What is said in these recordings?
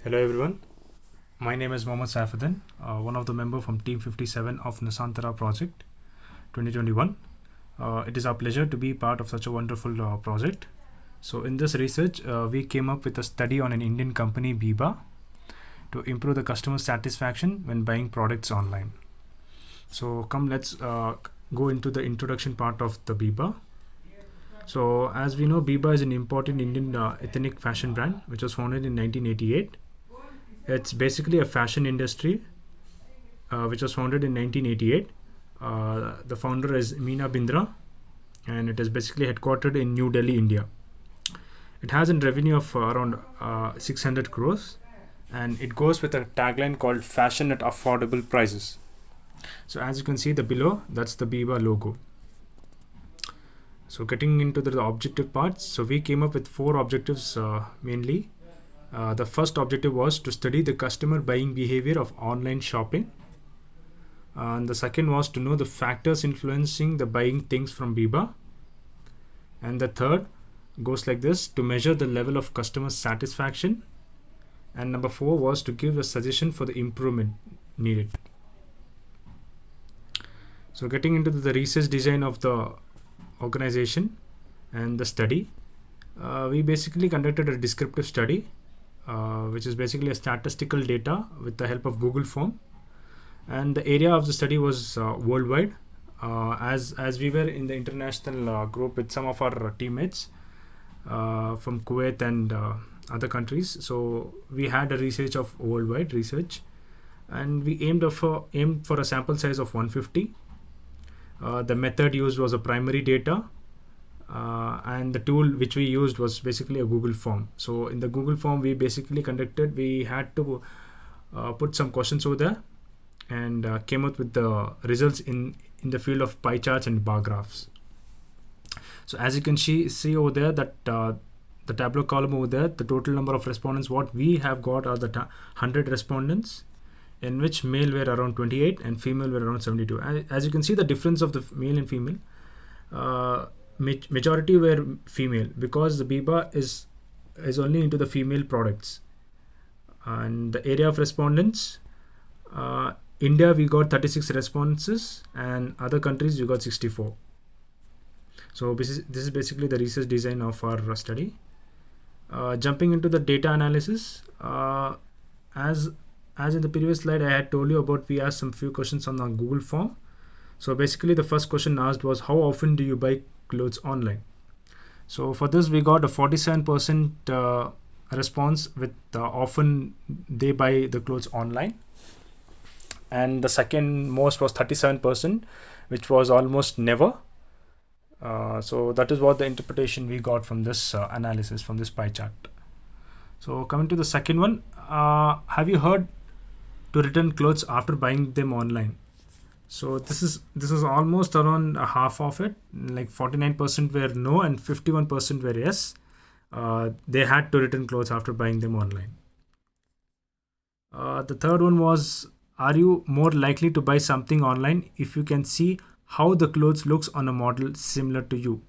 Hello everyone, my name is Mohammad Saifuddin, one of the member from Team 57 of Nusantara Project 2021. It is our pleasure to be part of such a wonderful project. So in this research, we came up with a study on an Indian company, Biba, to improve the customer satisfaction when buying products online. So come, let's go into the introduction part of the Biba. So as we know, Biba is an important Indian ethnic fashion brand which was founded in 1988. It's basically a fashion industry which was founded in 1988. The founder is Meena Bindra, and it is basically headquartered in New Delhi, India. It has a revenue of around 600 crores, and it goes with a tagline called "Fashion at Affordable Prices." So as you can see the below, that's the Biba logo. So getting into the objective parts, so we came up with four objectives mainly. The first objective was to study the customer buying behavior of online shopping. And the second was to know the factors influencing the buying things from Biba. And the third goes like this: to measure the level of customer satisfaction. And number four was to give a suggestion for the improvement needed. So getting into the research design of the organization and the study, we basically conducted a descriptive study, which is basically a statistical data with the help of Google form. And the area of the study was worldwide, as we were in the international group with some of our teammates from Kuwait and other countries. So we had a research of worldwide research, and we aimed for a sample size of 150. The method used was a primary data, and the tool which we used was basically a Google form. So in the Google form, we had to put some questions over there, and came up with the results in the field of pie charts and bar graphs. So as you can see over there, that the Tableau column over there, the total number of respondents what we have got are the 100 respondents, in which male were around 28 and female were around 72. As you can see the difference of the male and female, majority were female, because the Biba is only into the female products. And the area of respondents, India we got 36 responses, and other countries we got 64. So this is basically the research design of our study. Jumping into the data analysis, as in the previous slide I had told you about, we asked some few questions on the Google form. So basically the first question asked was, how often do you buy clothes online? So for this we got a 47% response with often they buy the clothes online, and the second most was 37%, which was almost never. So that is what the interpretation we got from this analysis, from this pie chart. So coming to the second one, have you heard to return clothes after buying them online? So this is almost around a half of it. Like 49% were no and 51% were yes. They had to return clothes after buying them online. The third one was, are you more likely to buy something online if you can see how the clothes looks on a model similar to you?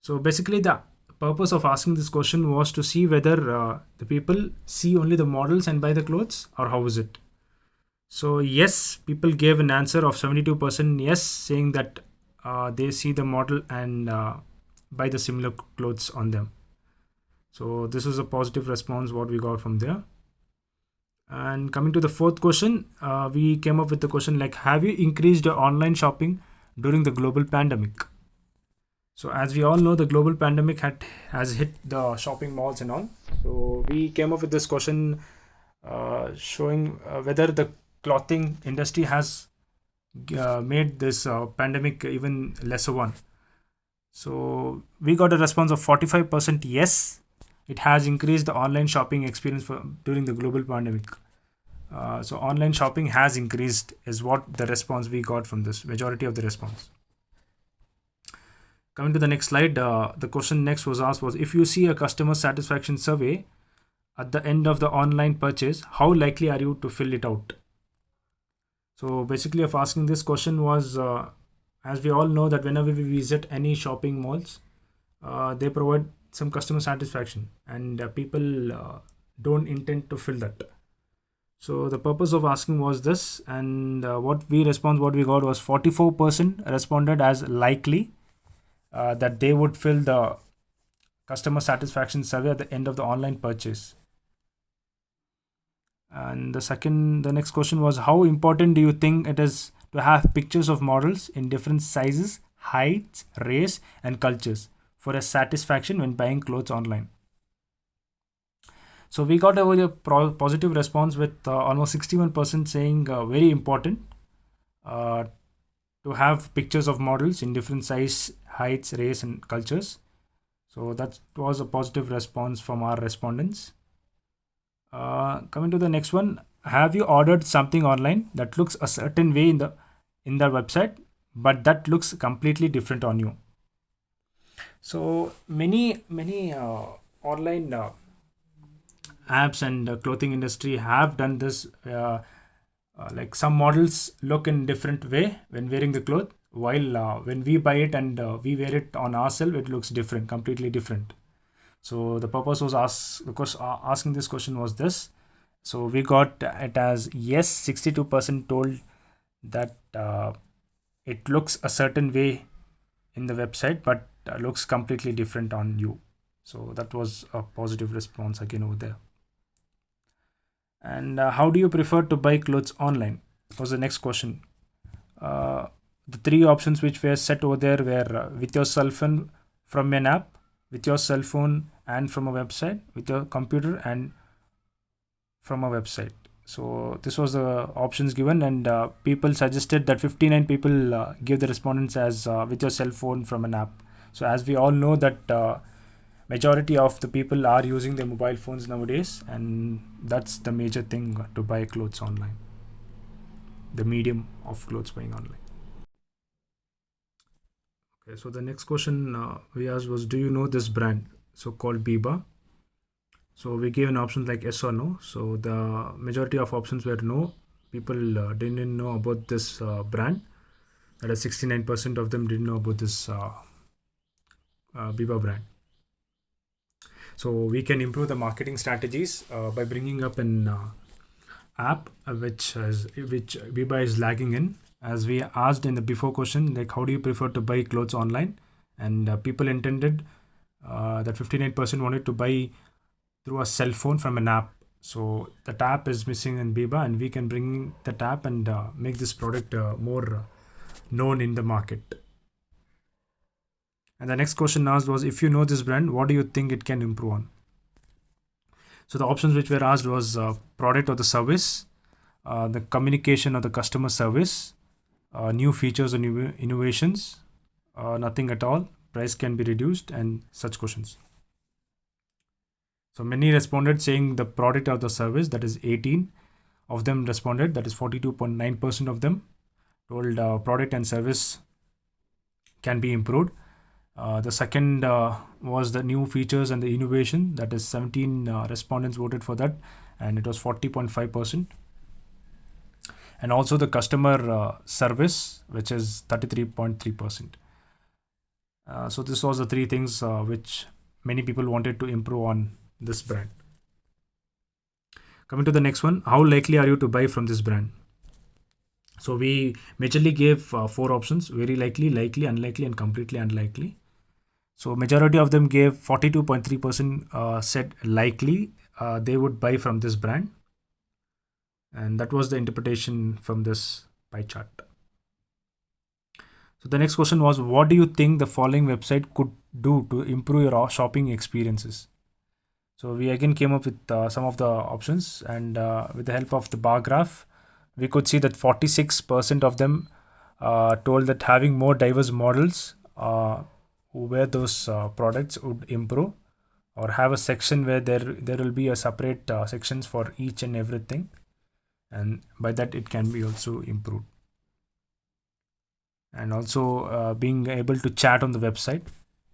So basically the purpose of asking this question was to see whether the people see only the models and buy the clothes, or how is it. So yes, people gave an answer of 72% yes, saying that they see the model and buy the similar clothes on them. So this was a positive response what we got from there. And coming to the fourth question, we came up with the question like, have you increased your online shopping during the global pandemic? So as we all know, the global pandemic has hit the shopping malls and all. So we came up with this question showing whether the clothing industry has made this pandemic even lesser one. So we got a response of 45% yes, it has increased the online shopping experience during the global pandemic. So online shopping has increased is what the response we got from this, majority of the response. Coming to the next slide, the question next was asked was, if you see a customer satisfaction survey at the end of the online purchase, how likely are you to fill it out? So basically of asking this question was, as we all know that whenever we visit any shopping malls, they provide some customer satisfaction, and people don't intend to fill that. So the purpose of asking was this, and what we got was 44% responded as likely that they would fill the customer satisfaction survey at the end of the online purchase. And the next question was, how important do you think it is to have pictures of models in different sizes, heights, race, and cultures for a satisfaction when buying clothes online? So we got a very positive response with almost 61% saying very important uh, to have pictures of models in different size, heights, race, and cultures. So that was a positive response from our respondents. Coming to the next one, have you ordered something online that looks a certain way in the website, but that looks completely different on you? So many online apps and clothing industry have done this. Like some models look in different way when wearing the cloth, while when we buy it and we wear it on ourselves, it looks different, completely different. So the purpose was asking this question was this. So we got it as yes, 62% told that it looks a certain way in the website, but looks completely different on you. So that was a positive response again over there. And how do you prefer to buy clothes online? Was the next question. Uh, the three options which were set over there were with your cell phone from an app, with your cell phone and from a website, with your computer and from a website. So this was the options given, and people suggested that 59 people give the respondents as with your cell phone from an app. So as we all know that majority of the people are using their mobile phones nowadays, and that's the major thing to buy clothes online, the medium of clothes buying online. Okay, so the next question we asked was, do you know this brand, so called Biba? So we gave an option like yes or no. So the majority of options were no. People didn't know about this brand. That is 69% of them didn't know about this Biba brand. So we can improve the marketing strategies by bringing up an app which Biba is lagging in. As we asked in the before question, like how do you prefer to buy clothes online? And people intended that 59% wanted to buy through a cell phone from an app. So the app is missing in Biba, and we can bring the app and make this product more known in the market. And the next question asked was, if you know this brand, what do you think it can improve on? So the options which were asked was product or the service, the communication or the customer service, new features or new innovations, nothing at all, price can be reduced, and such questions. So many responded saying the product or the service, that is 18 of them responded, that is 42.9% of them told product and service can be improved. The second was the new features and the innovation, that is 17 respondents voted for that, and it was 40.5%. And also the customer service, which is 33.3%. So this was the three things which many people wanted to improve on this brand. Coming to the next one, how likely are you to buy from this brand? So we majorly gave four options: very likely, likely, unlikely, and completely unlikely. So majority of them gave 42.3% said likely they would buy from this brand, and that was the interpretation from this pie chart. So the next question was, what do you think the following website could do to improve your shopping experiences? So we again came up with some of the options, and with the help of the bar graph, we could see that 46% of them told that having more diverse models who wear those products would improve, or have a section where there will be a separate sections for each and everything, and by that it can be also improved. And also being able to chat on the website,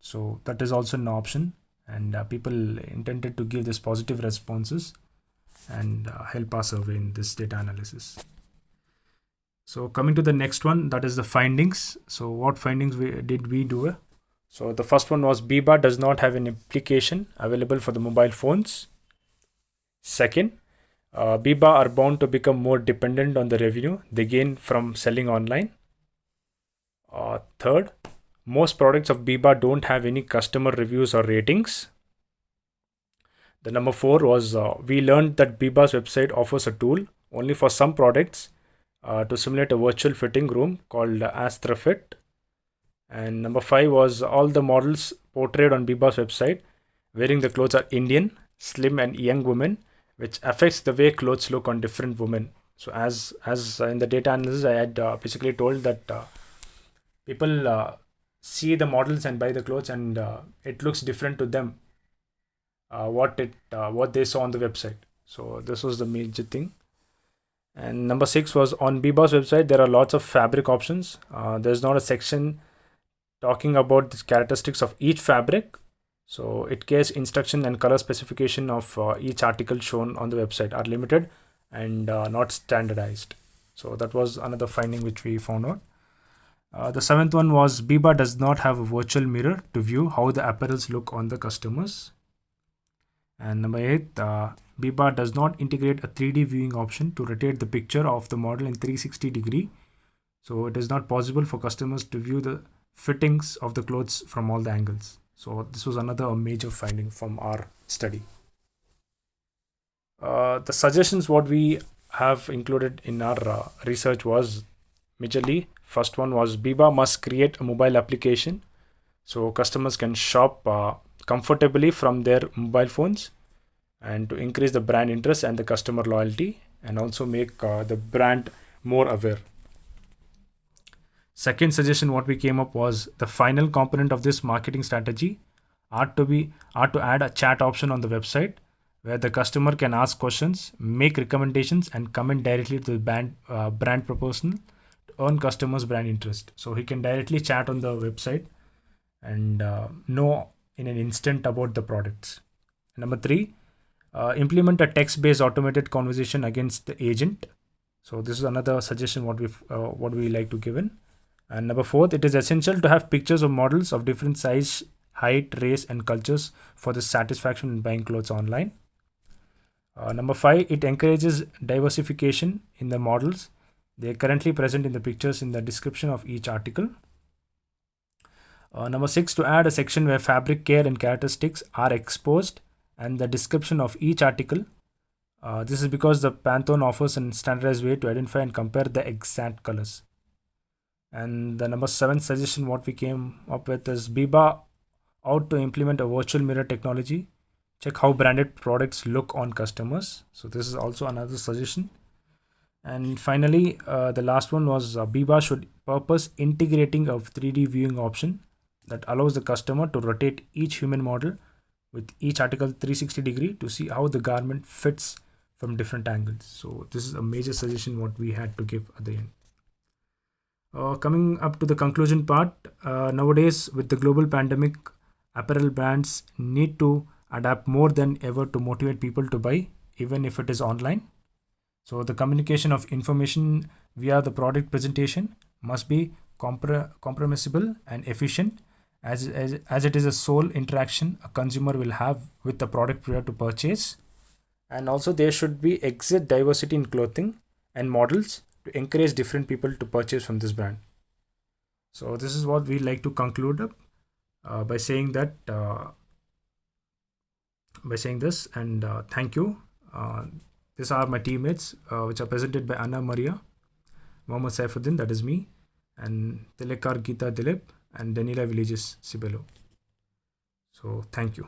so that is also an option, and people intended to give this positive responses and help our survey in this data analysis. So coming to the next one, that is the findings. So what findings did we do? So the first one was Biba does not have an application available for the mobile phones. Second, Biba are bound to become more dependent on the revenue they gain from selling online. Third, most products of Biba don't have any customer reviews or ratings. The number four was we learned that Biba's website offers a tool only for some products to simulate a virtual fitting room called AstroFit. And number five was all the models portrayed on Biba's website wearing the clothes are Indian, slim, and young women, which affects the way clothes look on different women. So as in the data analysis, I had basically told that people see the models and buy the clothes, and it looks different to them what they saw on the website. So this was the major thing. And number six was on Biba's website. There are lots of fabric options. There's not a section talking about the characteristics of each fabric. So it case instruction and color specification of each article shown on the website are limited and not standardized. So that was another finding which we found out. The seventh one was Biba does not have a virtual mirror to view how the apparels look on the customers. And number eight, Biba does not integrate a 3D viewing option to rotate the picture of the model in 360-degree. So it is not possible for customers to view the fittings of the clothes from all the angles. So this was another major finding from our study. The suggestions what we have included in our research was majorly first one was Biba must create a mobile application so customers can shop comfortably from their mobile phones, and to increase the brand interest and the customer loyalty, and also make the brand more aware. Second suggestion what we came up was the final component of this marketing strategy are to add a chat option on the website where the customer can ask questions, make recommendations, and comment directly to the brand proposal to earn customers brand interest. So he can directly chat on the website and know in an instant about the products. Number three, implement a text-based automated conversation against the agent. So this is another suggestion what we like to give in. And number fourth, it is essential to have pictures of models of different size, height, race, and cultures for the satisfaction in buying clothes online. Number five, it encourages diversification in the models. They are currently present in the pictures in the description of each article. Number six, to add a section where fabric care and characteristics are exposed and the description of each article. This is because the Pantone offers a standardized way to identify and compare the exact colors. And the number seven suggestion what we came up with is Biba out to implement a virtual mirror technology. Check how branded products look on customers. So this is also another suggestion. And finally, the last one was Biba should purpose integrating a 3D viewing option that allows the customer to rotate each human model with each article 360-degree to see how the garment fits from different angles. So this is a major suggestion what we had to give at the end. Coming up to the conclusion part, nowadays with the global pandemic, apparel brands need to adapt more than ever to motivate people to buy, even if it is online. So the communication of information via the product presentation must be comprehensible and efficient, as it is a sole interaction a consumer will have with the product prior to purchase. And also there should be exit diversity in clothing and models to encourage different people to purchase from this brand. So this is what we like to conclude up by saying that by saying this, and thank you. These are my teammates, which are presented by Anna Maria, Mohammad Saifuddin, that is me, and Telekar Geeta Dilip, and Danila Villages Sibelo. So thank you.